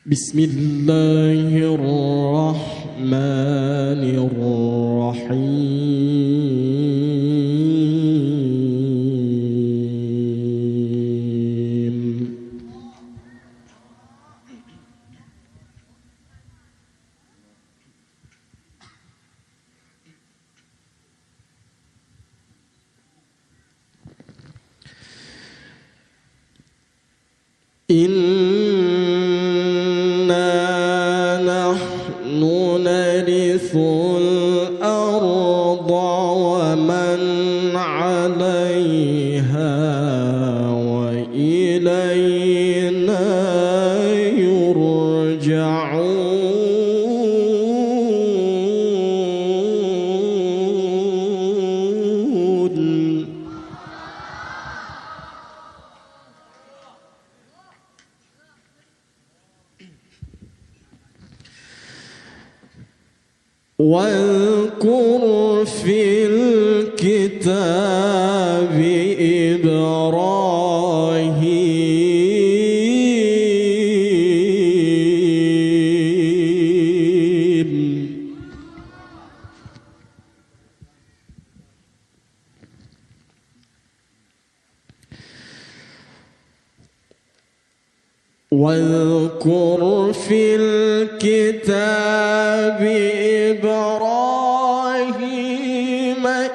بسم الله الرحمن الرحيم. نرث الأرض ومن عليها وإلينا يرجعون. واذكر في الكتاب إبراهيم. واذكر في الكتاب إبراهيم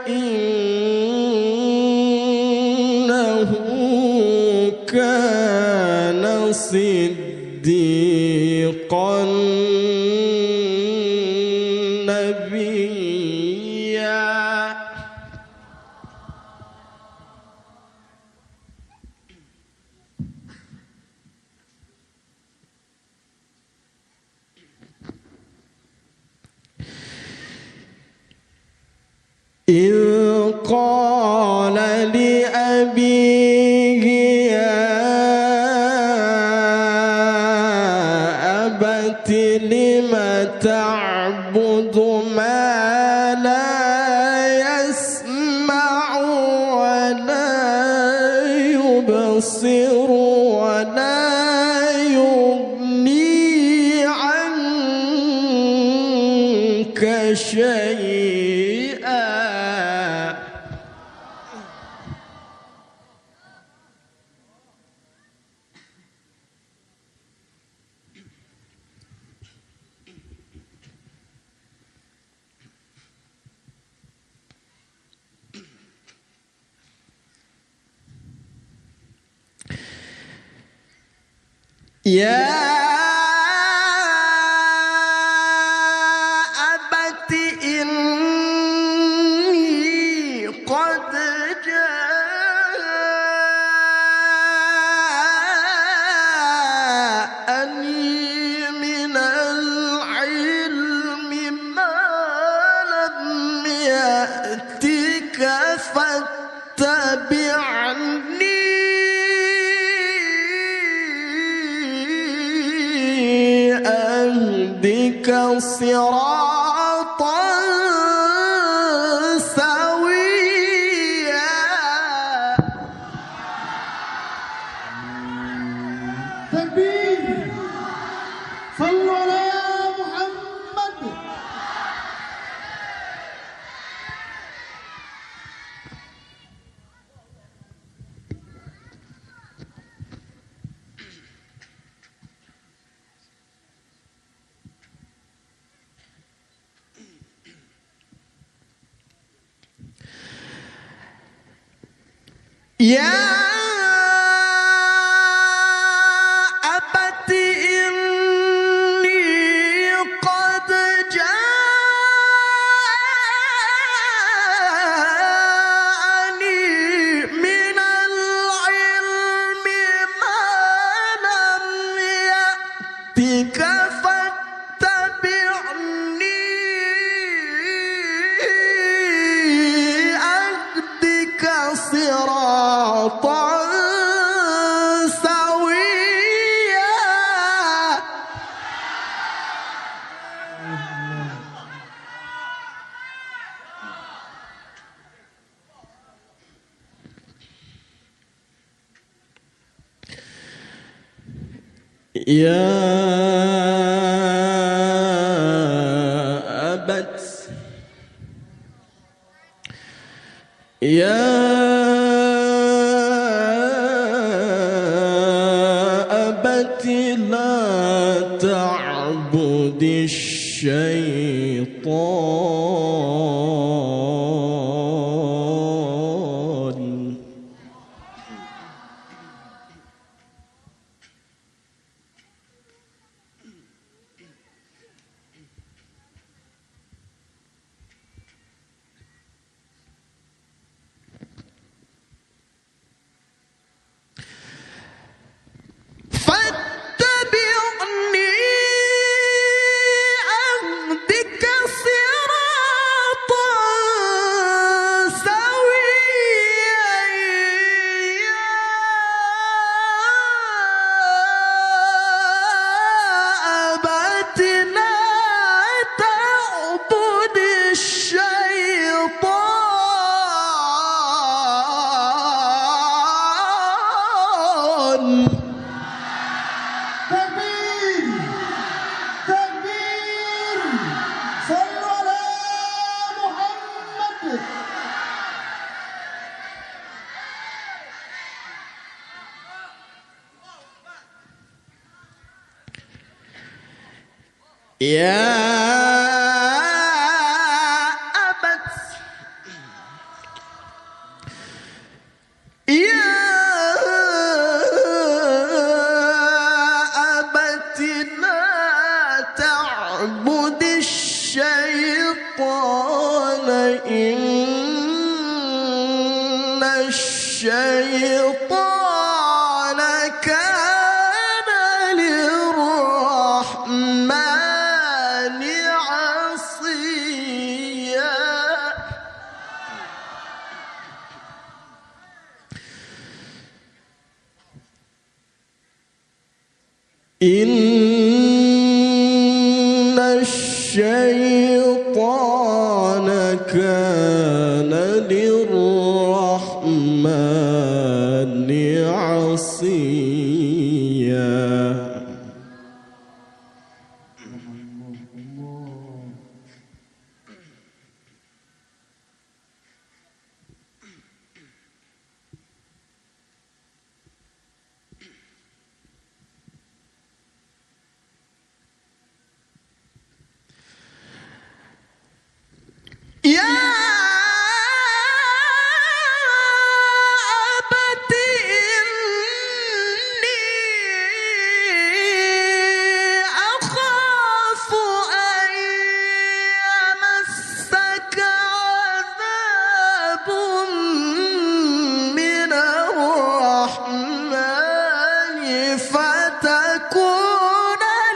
إنه كان صديقا نبيا. إذ قال لأبيه يا أبت لم تعبد ما لا يسمع ولا يبصر ولا يغني عنك شيئا. يا أبت إني قد جاءني من العلم ما لم يأتك فاتبعني أهدك صراطا سويا. تكبير. صلوا على محمد. يا أبت إني قد جاءني من العلم ما لم يأتك فاتبعني أهدك صراطا سويا. يا أبت لا تعبد الشيطان فاتبعني أهدك صراطا سويا يا أبت لا تعبد الشيطان تكبير تكبير صلوا على محمد. يا أبت لا تعبد الشيطان إن الشيطان كان للرحمن عصيا إن الشيطان كان للرحمن عصيا يا أبت إني أخاف أن يمسك عذاب من الرحمن فتكون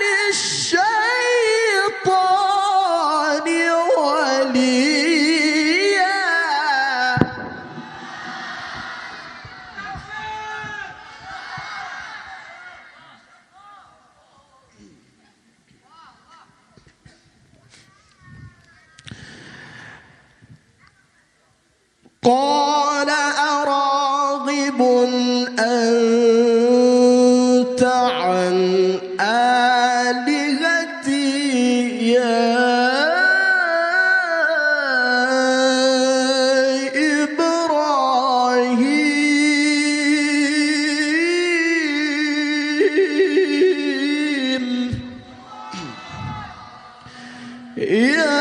للشيطان وليا. قال أراغب أنت عن آلهتي يا إبراهيم يا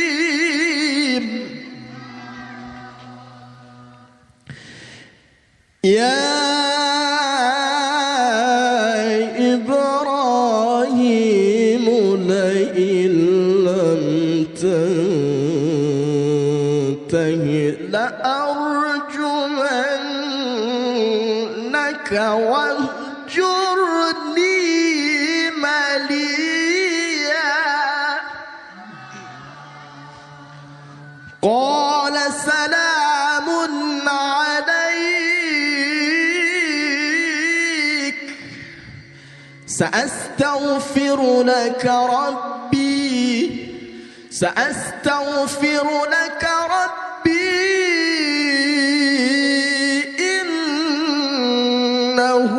إبراهيم يا إبراهيم لئن لم تنته لأرجمنك واهجرني مليا. قال سلام عليك سأستغفر لك ربي سأستغفر لك ربي إنه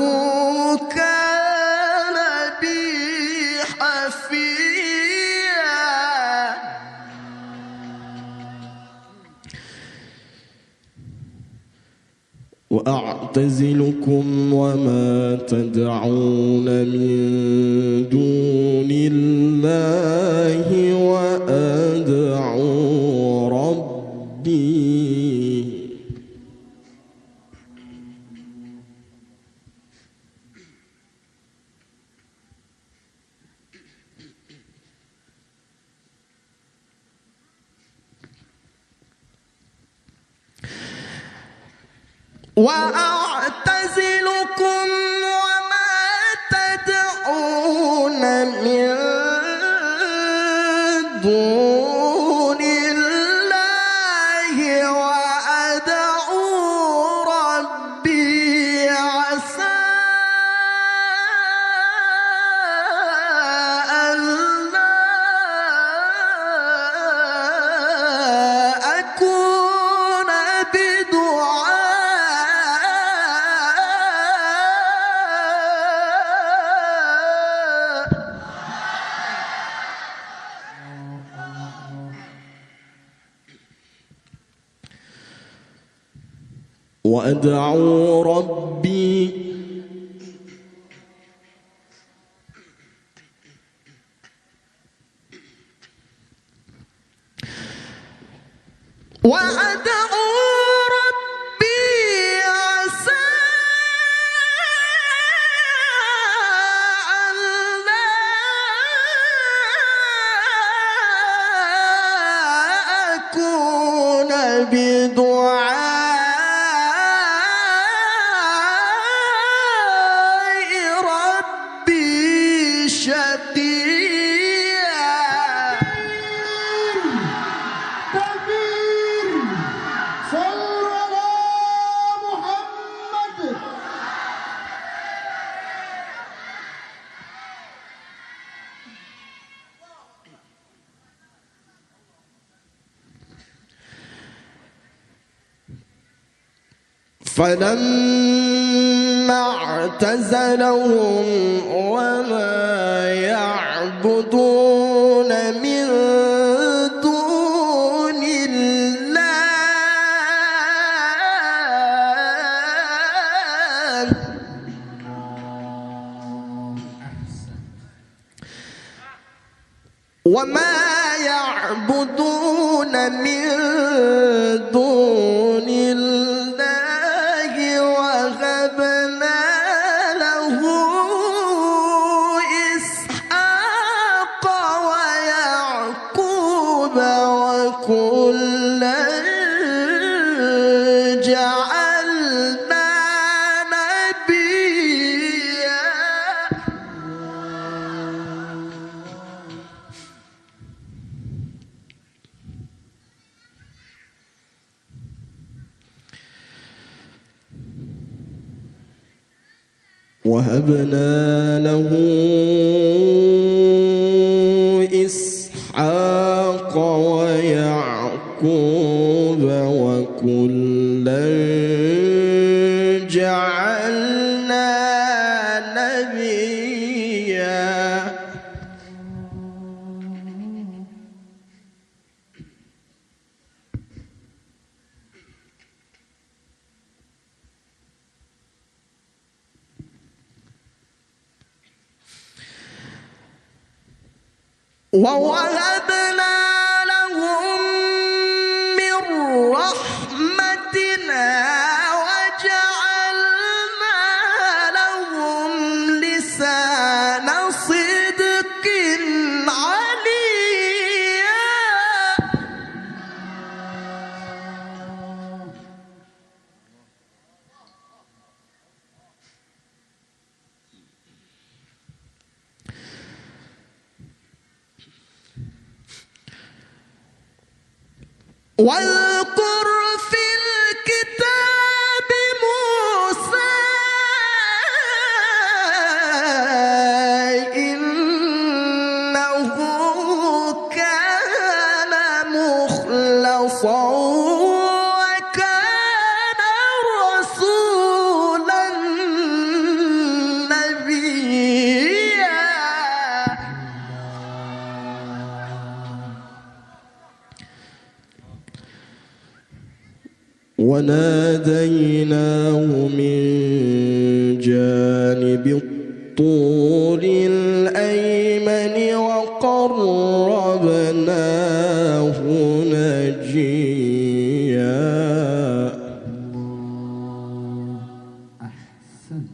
كان بي حفيا. وأعتزلكم وما تدعون من دون الله وأدعو ربي وأعتزلكم وما تدعون من دون الله وأدعو ربي عسى ألا أكون وأدعو ربي عسى ألا أكون بدعاء ربي شقيا. تكبير صلوا على محمد. فلما اعتزلهم وما يعبدون من دون الله وهبنا له إسحاق ويعقوب وكلا جعلنا نبيا. وهبنا له إسحاق ويعقوب وكلا جعلنا نبيا. ووهبنا لهم من رحمتنا وجعلنا لهم لسان صدق عليا. واذكر في الكتاب موسى إنه كان وناديناه من جانب الطور الأيمن وقربناه نجيا. أحسنت.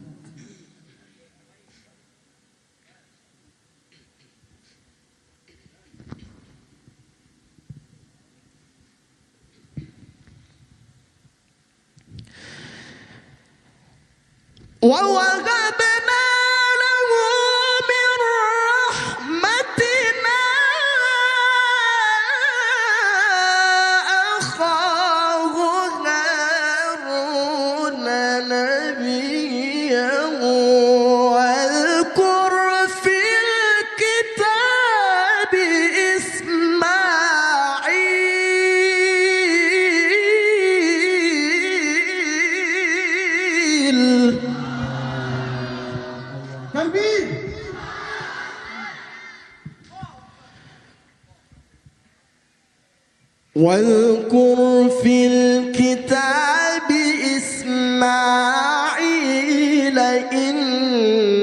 ووهبنا له من رحمتنا أخاه هارون نبيا. واذكر في الكتاب إسماعيل. تكبير. واذكر في الكتاب إسماعيل إنه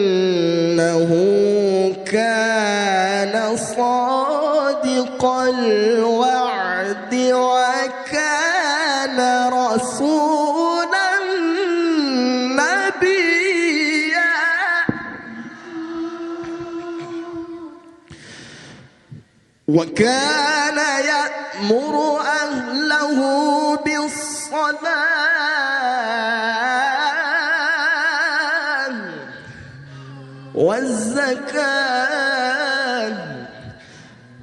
كان صادق الوعد وكان رسولا نبيا. وكان يأمر أهله بالصلاة والزكاة.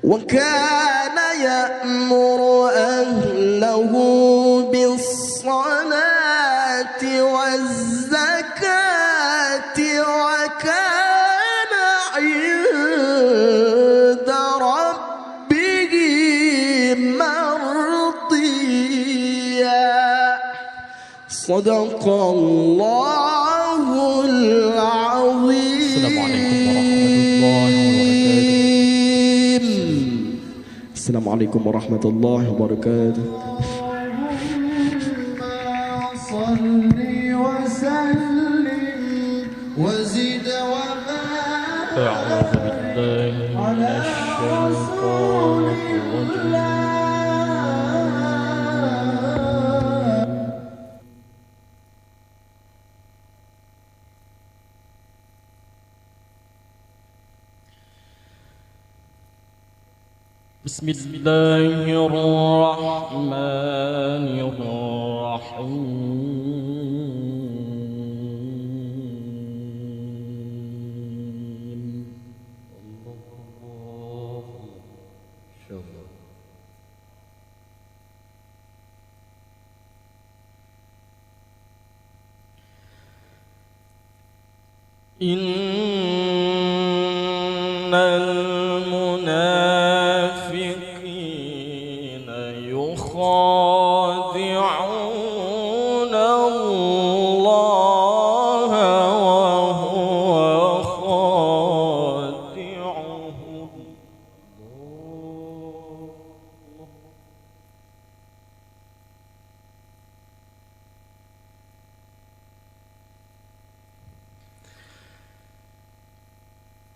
وكان يأمر أهله بالصلاة والزكاة وكان عند ربه مرضيا. صدق الله العظيم. السلام عليكم ورحمة الله وبركاته. اللهم صل وسلم وزد وبارك أعوذ بالله من الشيطان الرجيم. بسم الله الرحمن الرحيم. إن المنافقين يخادعون الله وهو خادعهم.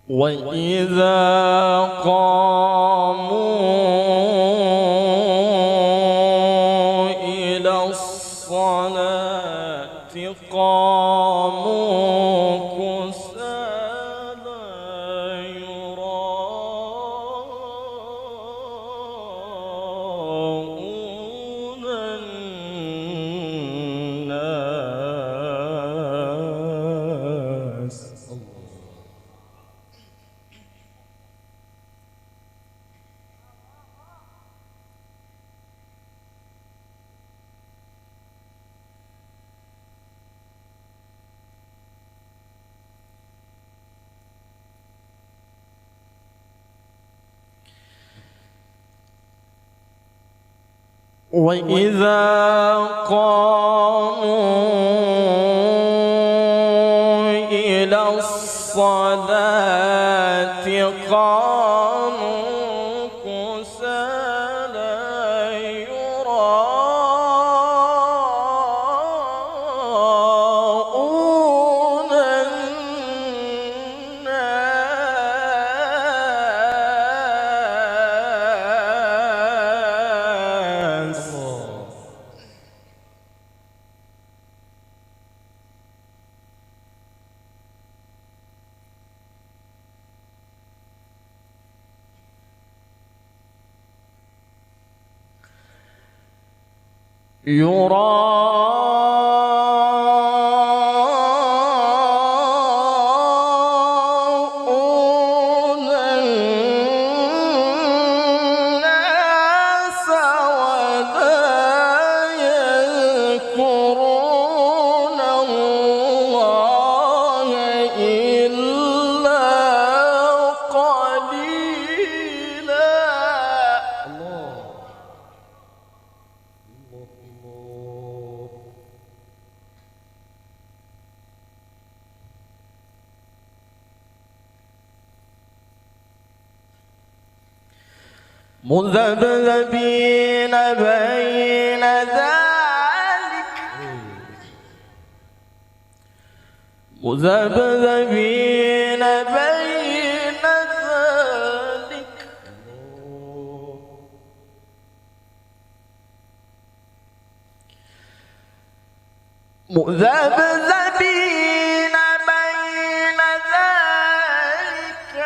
وإذا قاموا إلى الصلاة قاموا كسالى يراءون الناس. وإذا قاموا إلى الصلاة قاموا كسالى يراءون يراءون الناس ولا يذكرون الله إلا قليلا. مذبذبين بين ذلك مذبذبين بين ذلك مذبذبين بين ذلك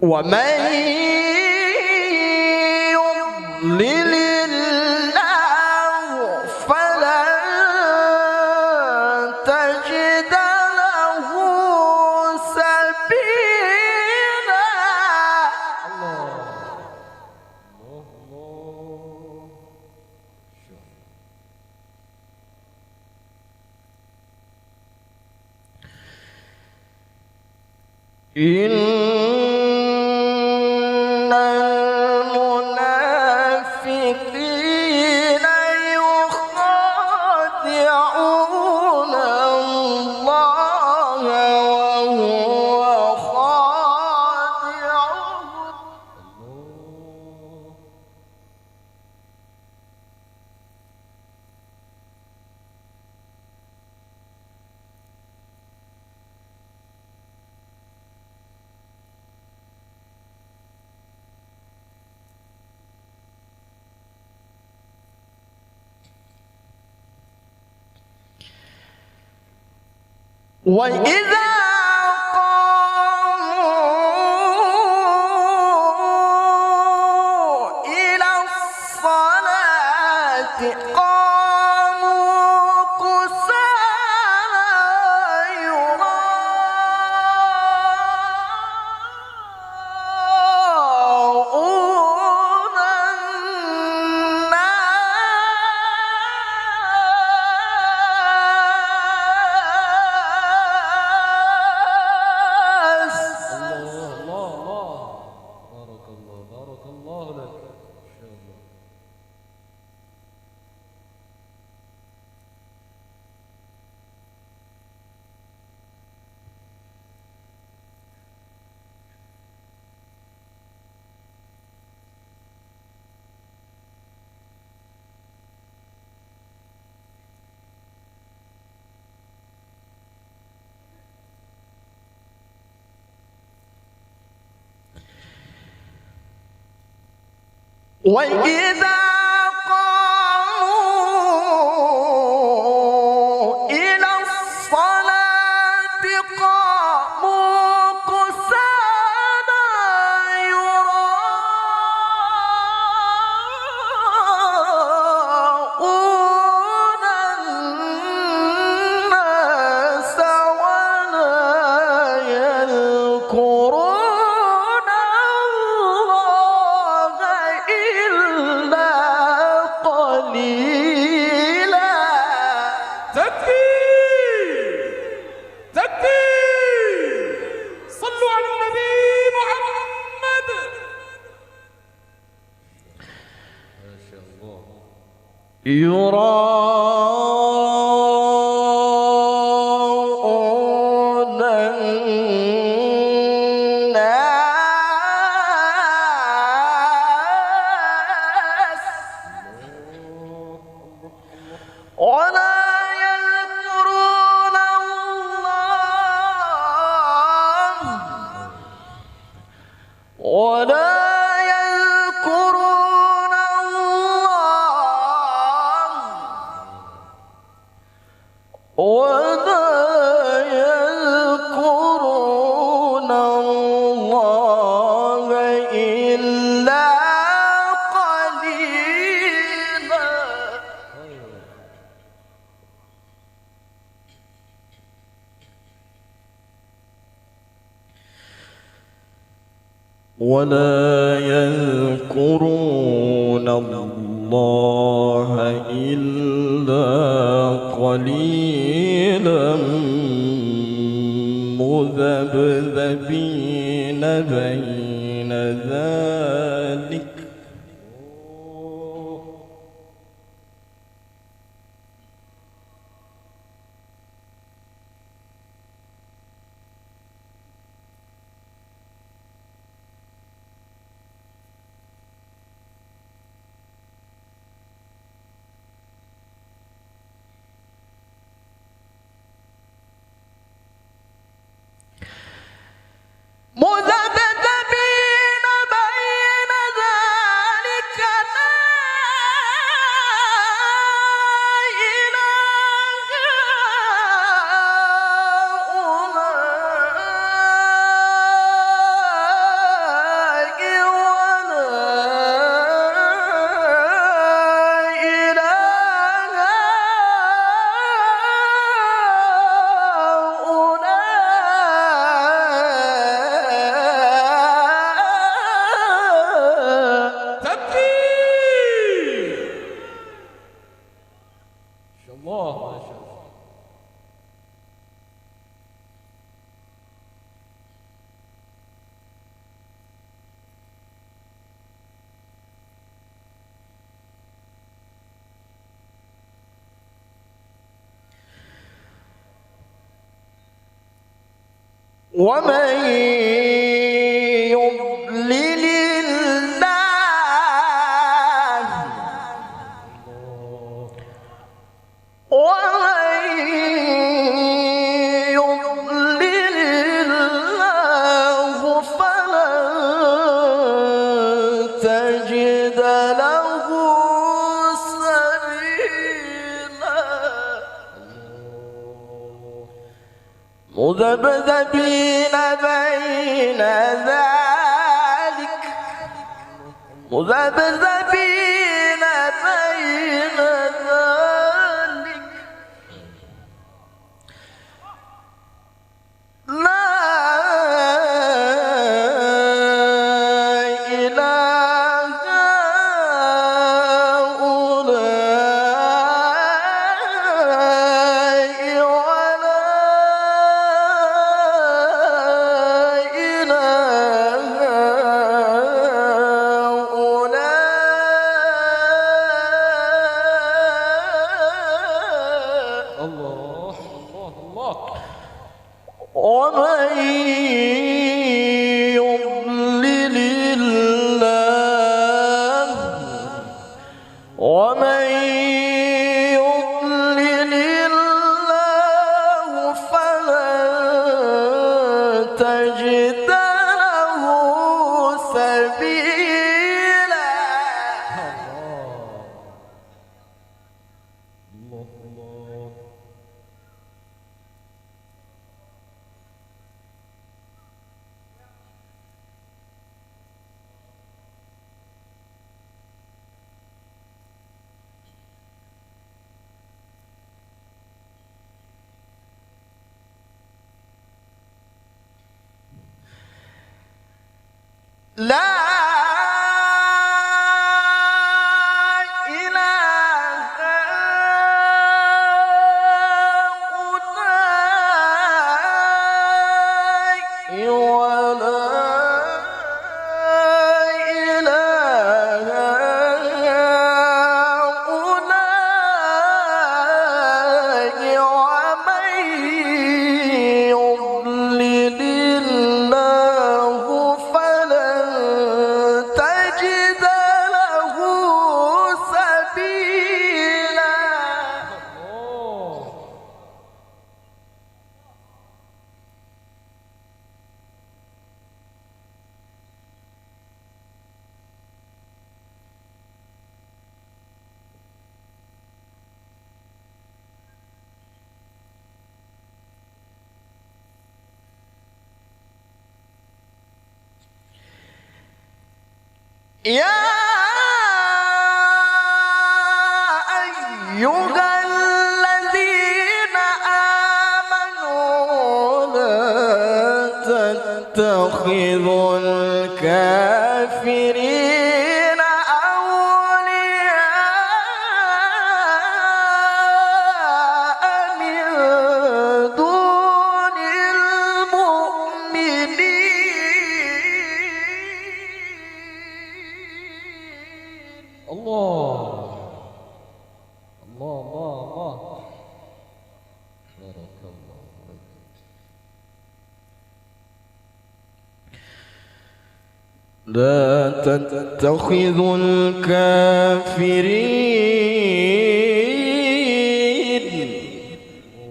ومن يضلل الله فلن تجد له سبيلا. إن المنافقين يخادعون الله وهو خادعهم. وإذا قاموا إلى الصلاة قاموا كسالى يراءون وإذا قاموا إلى الصلاة قاموا كسالى يراءون الناس ولا يذكرون الله إلا يراءون الناس ولا يذكرون الله ولا يذكرون الله ولا يذكرون الله إلا قليلا ولا يذكرون الله إلا قليلا مذبذبين بين ذلك مذبذبين بين ذلك لا ومن يضلل الله ومن يضلل الله فلن تجد له سبيلا مذبذبين بين ذلك مذبذبين بين ذلك لا إله هؤلاء ولا إله هؤلاء الله الله الله. ومن يضلل الله ومن يضلل الله فلن تجد له سبيلا الله الله. لا يا أيها الذين آمنوا لا تتخذوا الكافرين أولياء من دون المؤمنين. الله الله الله الله. بارك الله فيك. لا تتخذوا الكافرين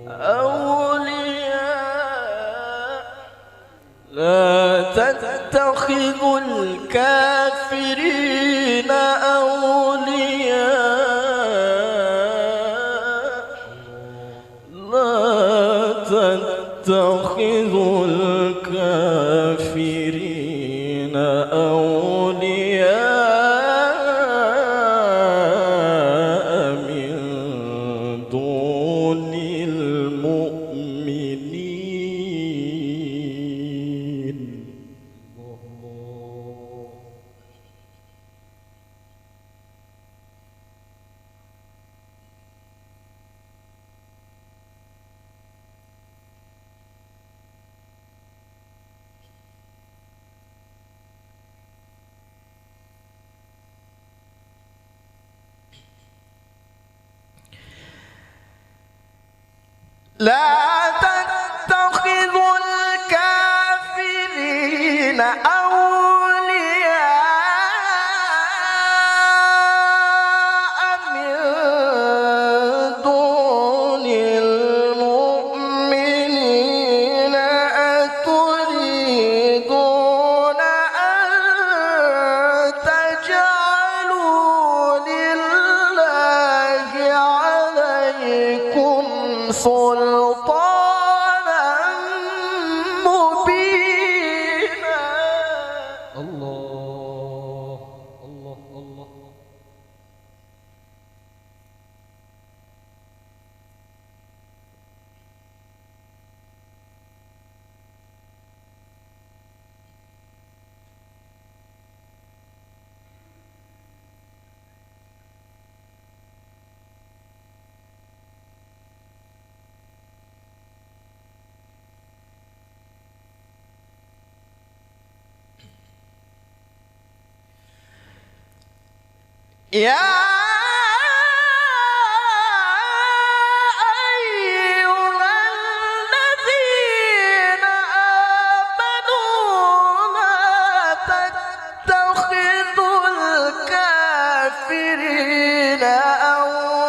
أولياء. لا تتخذوا الكافرين أولياء. لا تتخذوا الكافرين أولياء من دون المؤمنين. لا تتخذوا الكافرين أولياء من دون المؤمنين. أتريدون أن تجعلوا لله عليكم سلطانا مبينا. الله الله الله. يا أيها الذين آمنوا لا تتخذوا الكافرين أولياء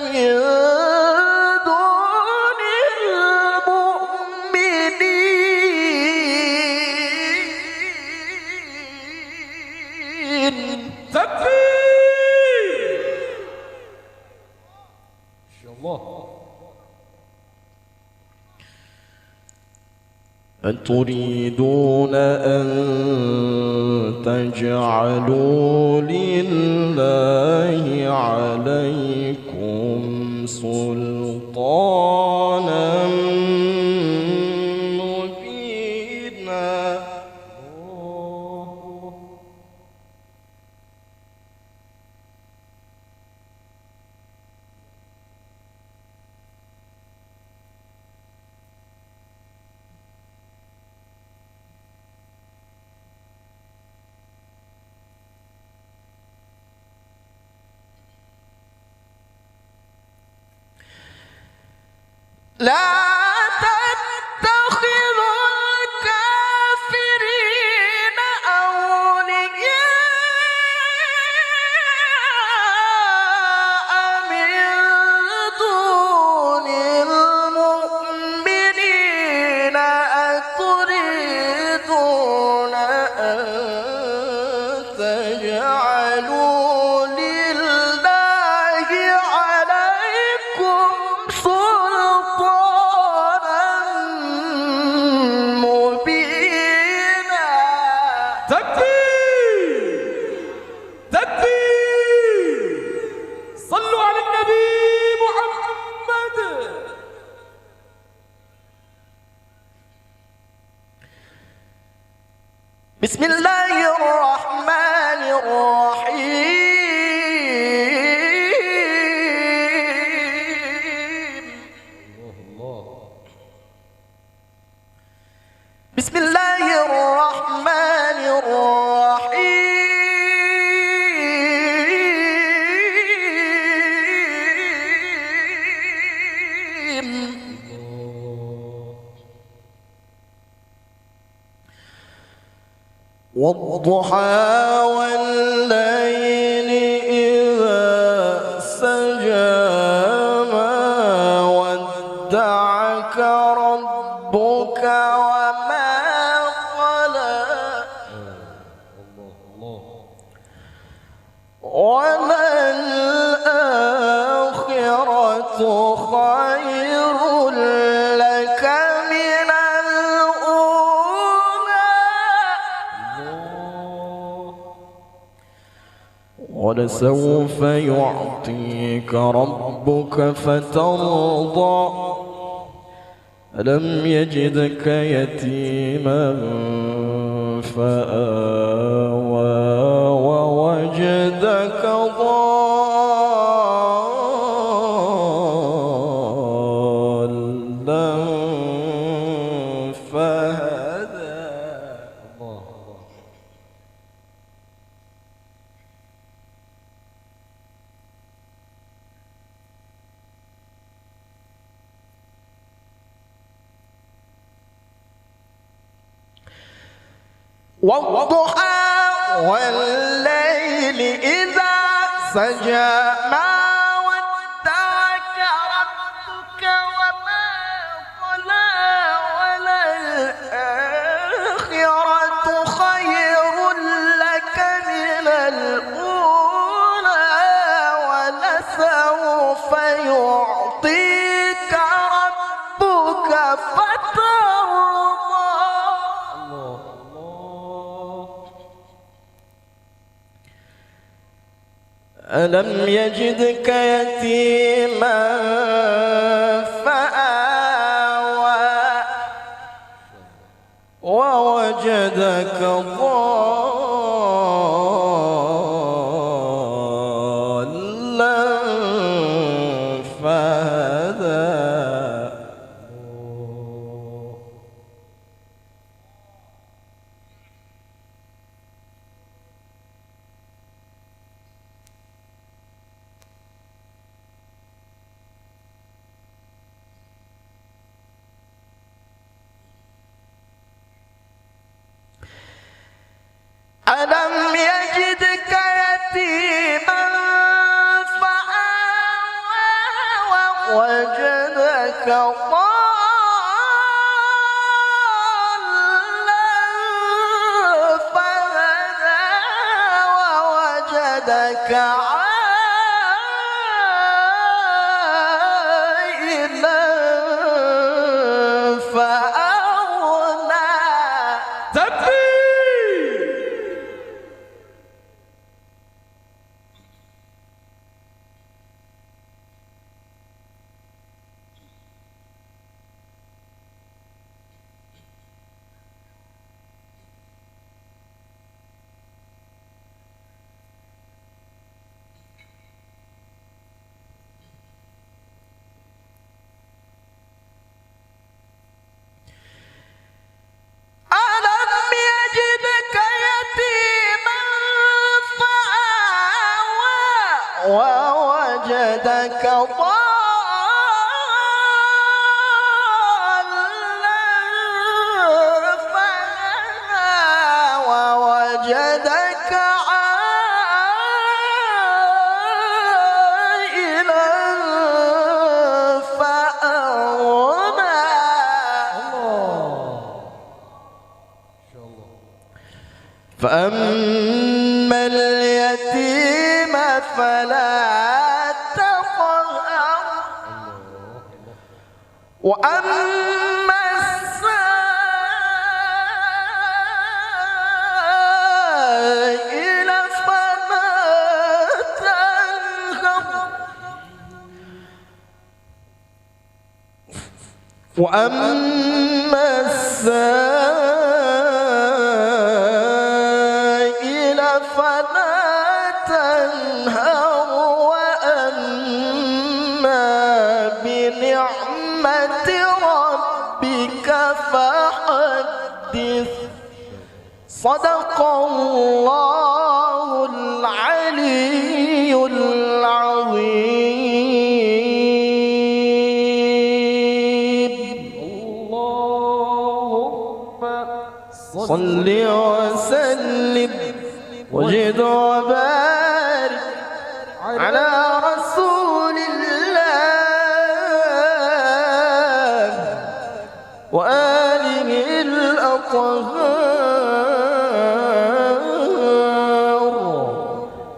من دون المؤمنين. تكبير. إن شاء الله. أتريدون أن تجعلوا لله عليكم سلطانا مبينا. لا تتخذوا الكافرين أولياء من دون المؤمنين. أتريدون أن تجعلوا لله عليكم سلطانا بسم الله الرحمن الرحيم. بسم الله الرحمن الرحيم. والضحى والليل إذا سجى ما ودعك ربك وما قلى وللآخرة خير لك من ولسوف يعطيك ربك فترضى ألم يجدك يتيما فآوى ووجدك ضالا فهدى. والضحى والليل إذا سجى ما ودعك ربك وما قلى وللآخرة خير لك من الأولى ولسوف يعطيك ربك فترضى. ألم يجدك يتيما فآوى ووجدك ضالا فهدى. ألم يجدك يتيما فآوى ووجدك ضالا فهدى ووجدك عائلا فأغنى. ووجدك ضالا فهدى ووجدك عائلا فأغنى. فأما اليتيم فلا تقهر وأما السائل فلا تنهر وأما السائل ربك فحدث صدق الله العلي العظيم. اللهم صل وسلم وزد وبارك على رسول الله وآله الأطهار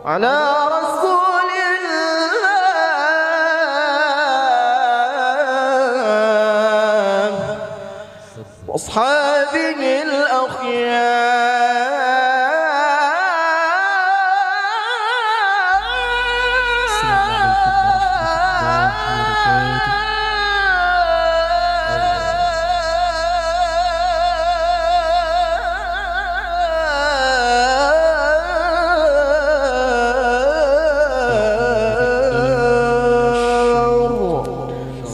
على رسول الله وأصحابه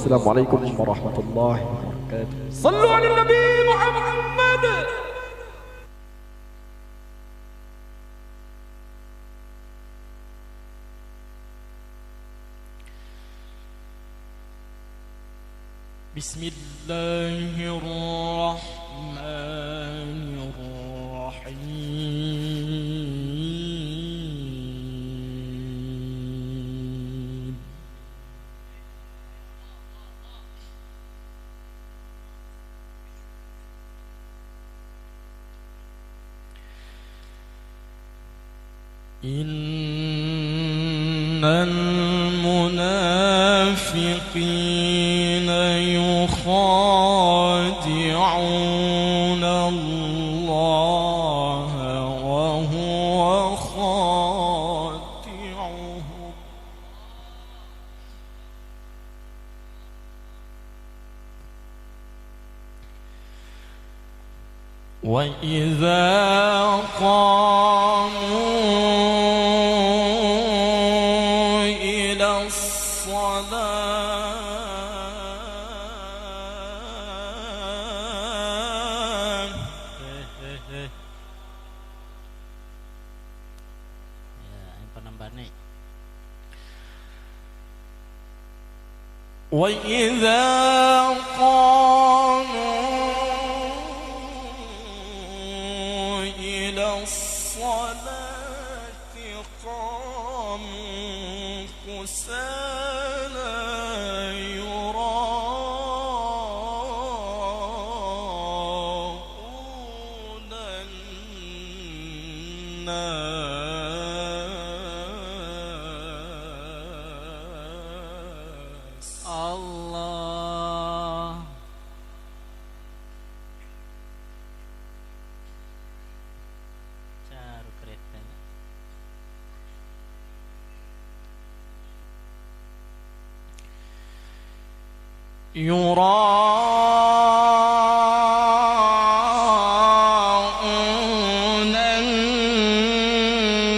السلام عليكم ورحمة الله وبركاته. صلوا على النبي محمد. بسم الله الرحمن الرحيم. إن المنافقين يخادعون الله وهو خادعهم وإذا قاموا إلى وإذا قاموا إلى الصلاة قاموا كسالى يراءون الناس. الله Caru kereta. يراءون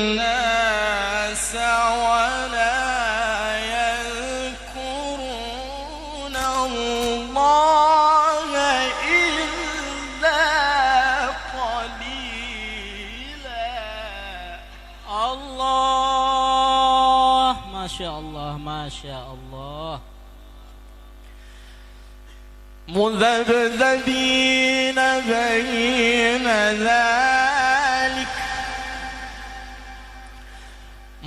الناس ولا يذكرون الله إلا قليلا. Allah, Masya Allah, Masya Allah. مذبذبين بين ذلك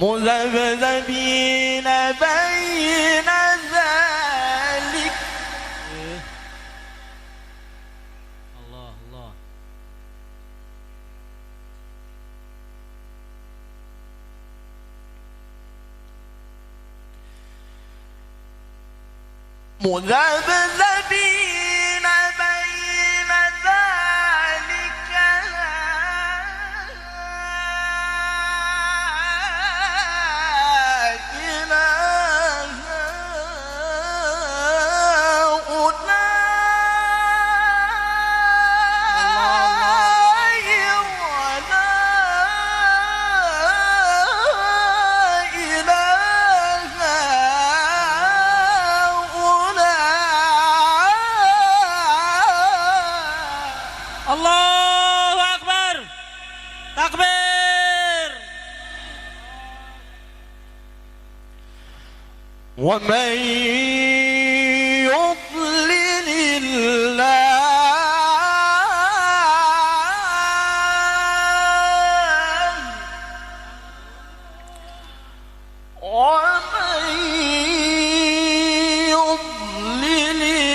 مذبذبين بين ذلك Allah, Allah. مذبذبين بين ذلك لا إله Takbir. ومن يضلل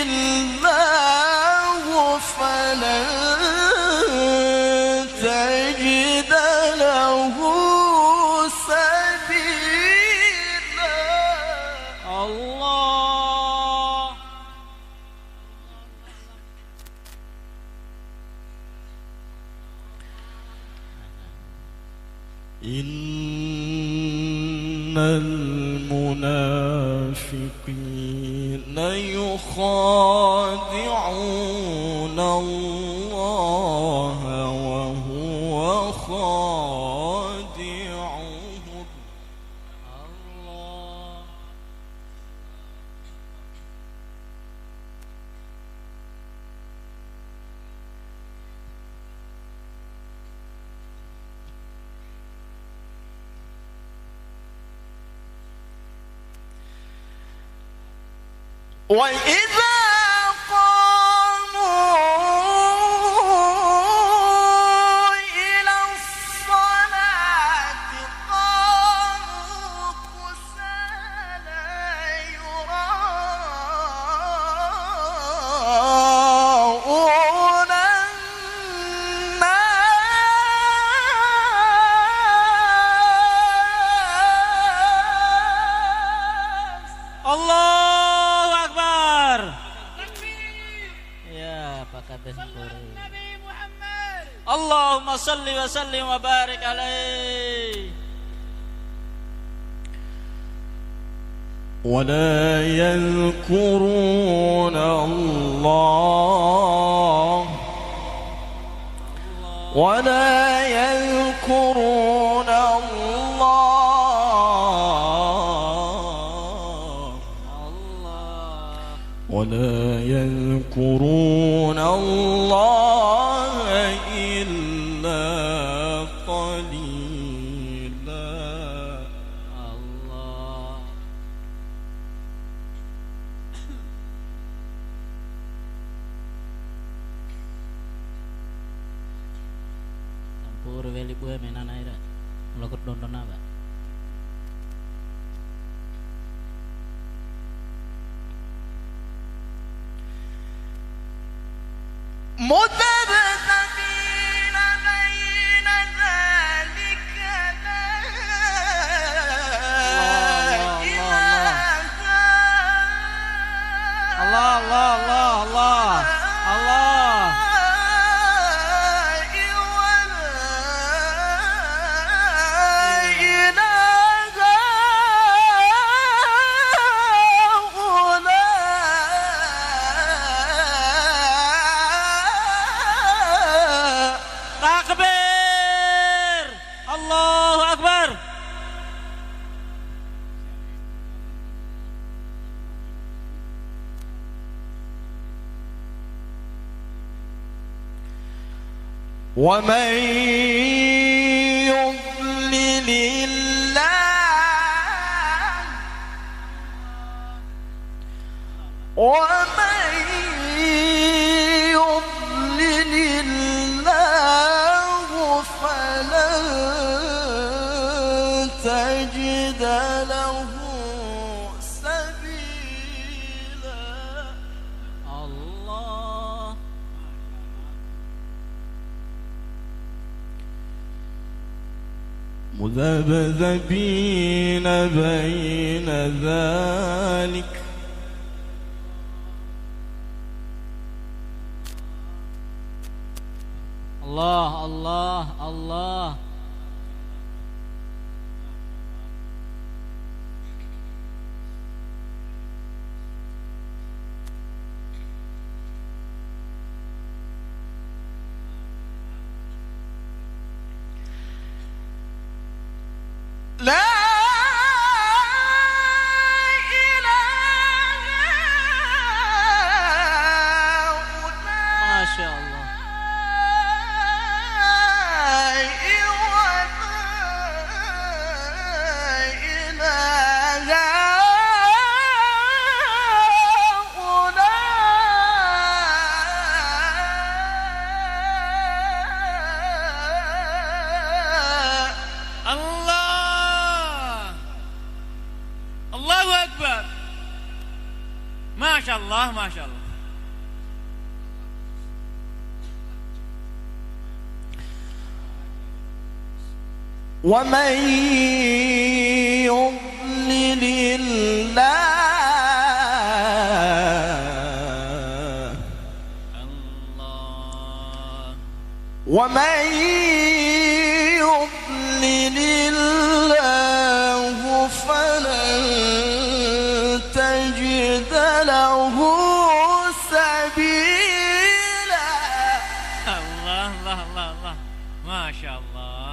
الله فلن تجد له سبيلا. الله. إن المنافقين يخادعون الله وهو خادعهم. الله. وإذا قاموا إلى الصلاة قاموا كسالى يراءون الناس. Allahu Akbar. Ya, Pak Kades Puri. Allahumma salli wa sallim wa barik alaihi. ولا يذكرون الله ولا يذكرون الله ولا يذكرون الله إلا قليلا. Allah. Campur weli bue menana ira. Melokot dondon apa? مذبذبين بين ذلك لا Allah, Allah, Allah, Allah, Allah. Takbir. Allahu Akbar. ومن يضلل الله ومن يضلل الله فلن تجد له سبيلا. Allah. مذبذبين بين ذلك Allah, Allah, Allah. لا إله Masya Allah. إلا الله ما شاء الله. ومن يضلل الله ومن يضلل الله فلن تجد له سبيلا. الله الله الله الله ما شاء الله.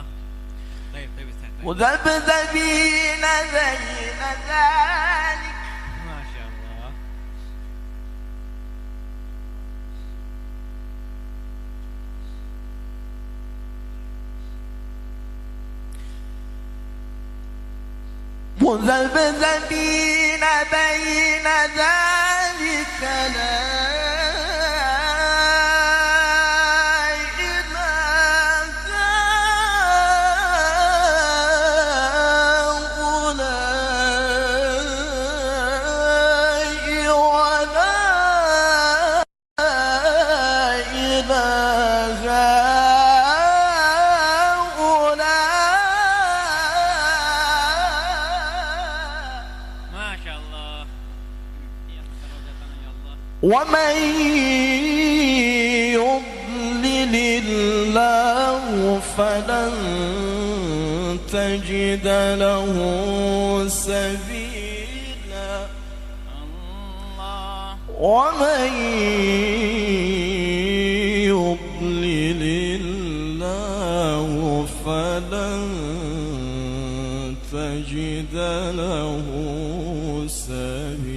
طيب استنى. مذبذبين بين ذلك. ما شاء الله. مذبذبين بين ذلك لا ومن يضلل الله فلن تجد له سبيلا. ومن يضلل الله فلن تجد له سبيلا.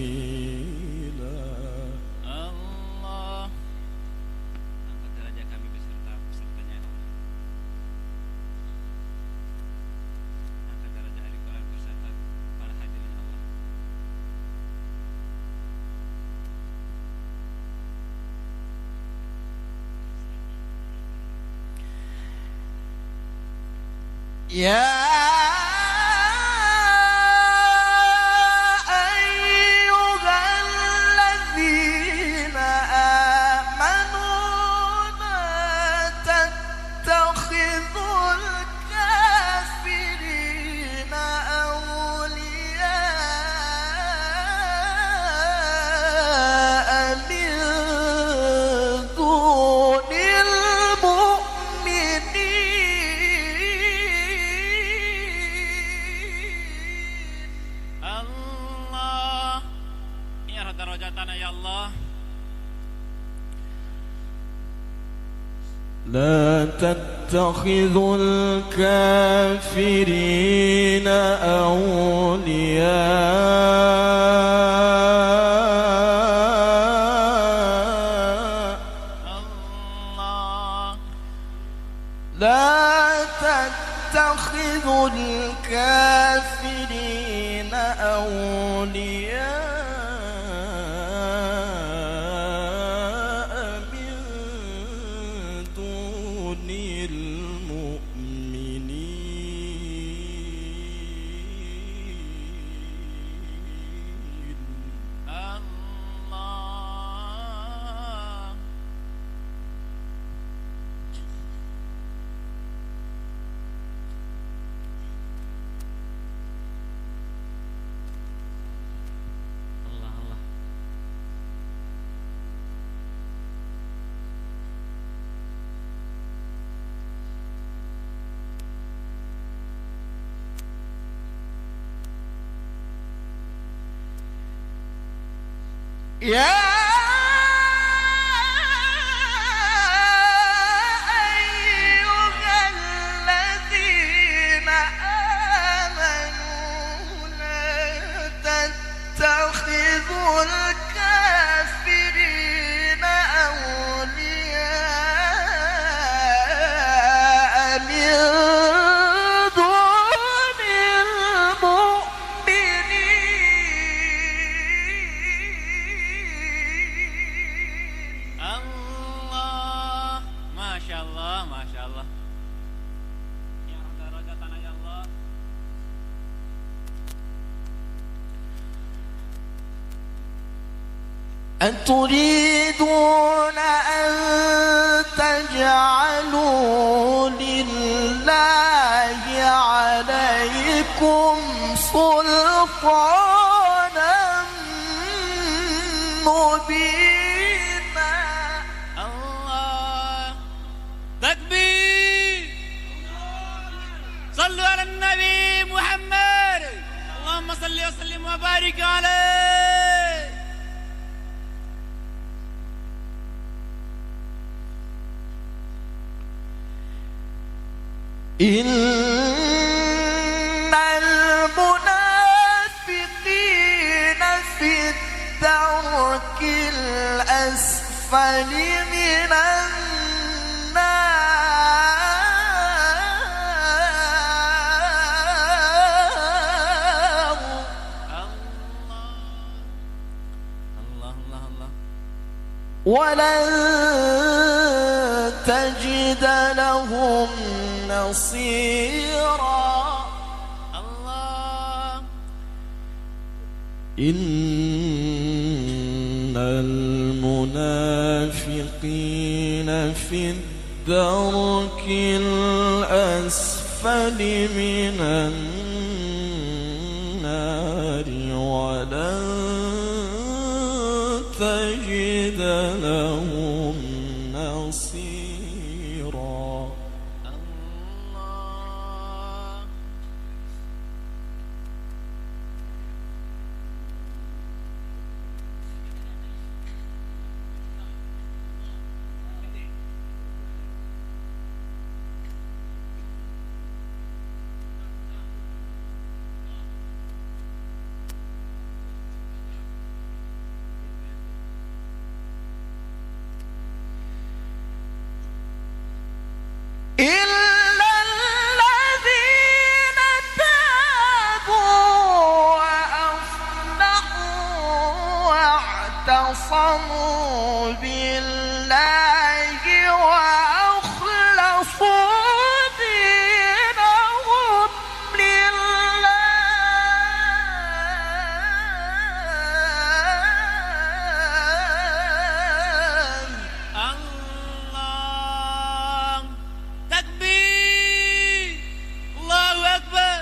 يا أيها الذين آمنوا لا تتخذوا الكافرين أولياء من دون يا الله. لا تتخذوا الكافرين أولياء. لا تتخذوا الكافرين أولياء يا أيها الذين آمنوا لا تتخذوا الكافرين أولياء من دون المؤمنين. أتريدون أن تجعلوا لله عليكم سلطانا مبينا. الله تكبير. صلوا على النبي محمد. اللهم صل وسلم وبارك عليه. إن المنافقين في الدرك الأسفل من النار. الله الله الله. ولن تجد لهم نصيرا. الله. إن المنافقين في الدرك الأسفل من النار ولن تجد لهم نصيرا. الله. إلا الذين تابوا وأصلحوا واعتصموا بالله وأخلصوا دينهم لله الله تكبير. الله أكبر.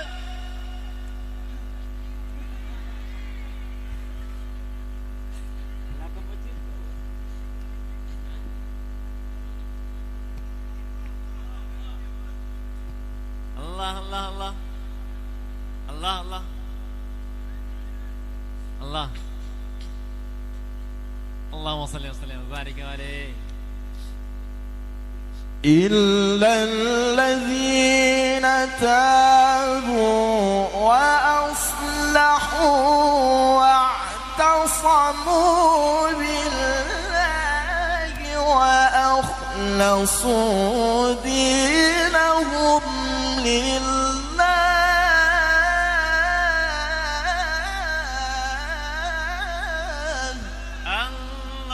الله الله الله الله الله الله. اللهم صل وسلم وبارك عليه. إلا الذين تابوا وأصلحوا واعتصموا بالله وأخلصوا دينهم لله الله.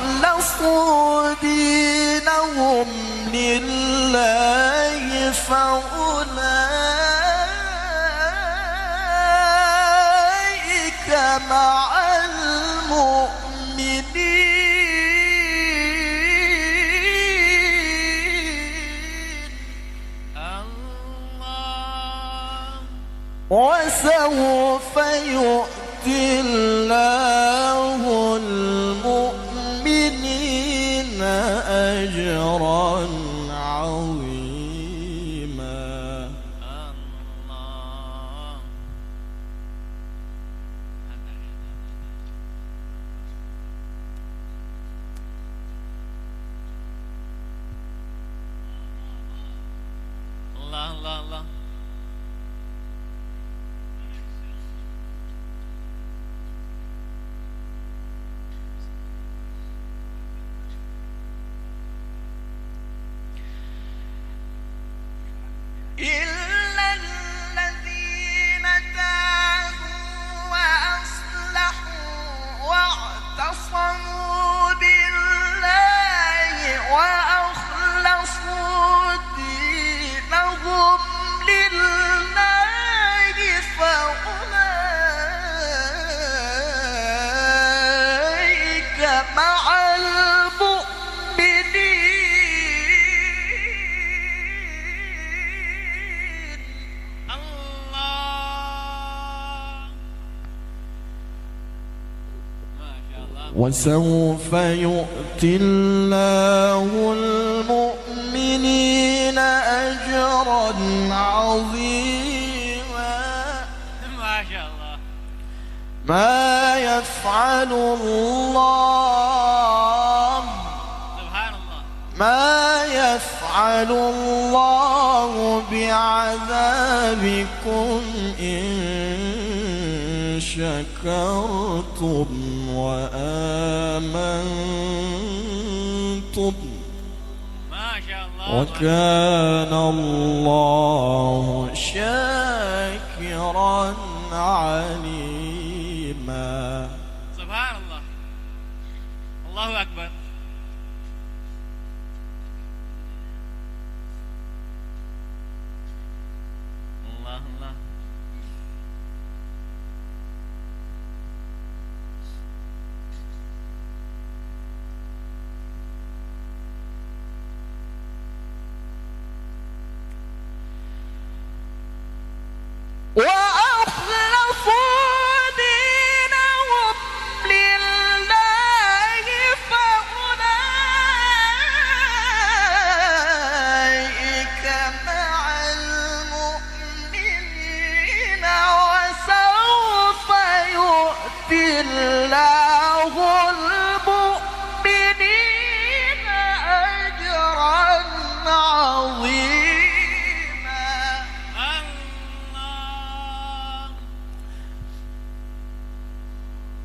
وأخلصوا دينهم لله فأولئك مع المؤمنين الله. وسوف يؤتي الله المؤمنين أجرا عظيما. الله. الله الله الله. مع المؤمنين. الله ما شاء الله. وسوف يؤتي الله المؤمنين أجرا عظيما. ما شاء الله. ما يفعل الله سبحان الله. ما يفعل الله بعذابكم إن شكرتم وآمنتم ما شاء الله. وكان الله شاكرا عليما. سبحان الله. الله أكبر. الله الله. وأخلصوا دينهم لله فأولئك مع المؤمنين وسوف يؤتي الله المؤمنين أجرا عظيما.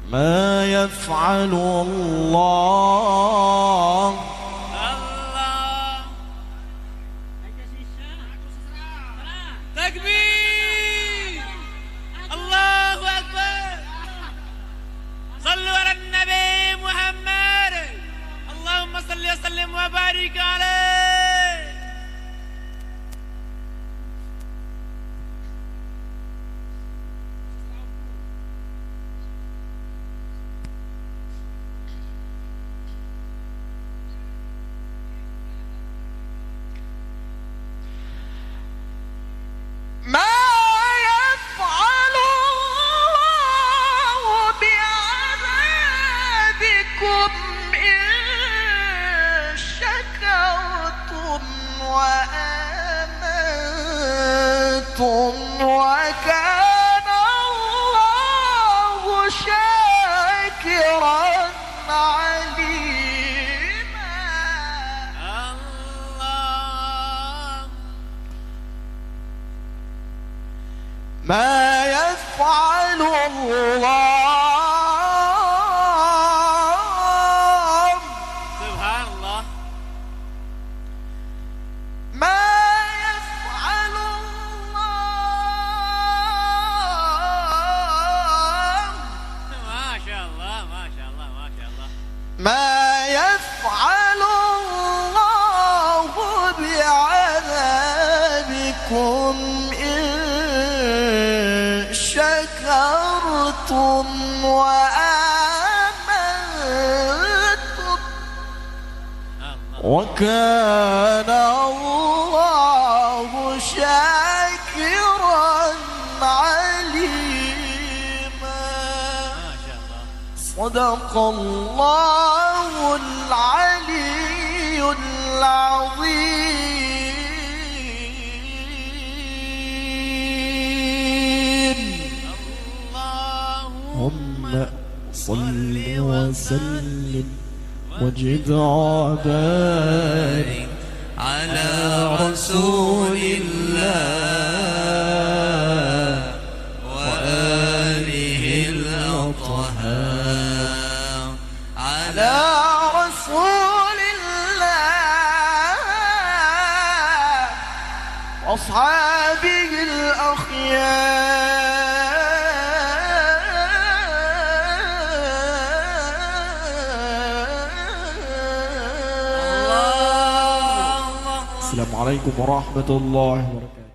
ما يفعل الله الله. تكبير. الله أكبر. صلوا على النبي محمد. اللهم صل وسلم وبارك عليه. ما يفعل الله بعذابكم إن شكرتم وآمنتم وكان الله شاكرا عليما. الله ما يفعل الله سبحان الله. ما يفعل الله ما شاء الله ما شاء الله ما شاء الله. ما يفعل الله بعذابكم إن شكرتم وآمنتم وكان الله شاكرا عليما. ما شاء الله. صدق الله العلي العظيم. اللهم صل وسلم وجد وبارك على رسول الله وآله الأطهار. على رسول الله وأصحابه الأخيار. السلام عليكم ورحمة الله وبركاته.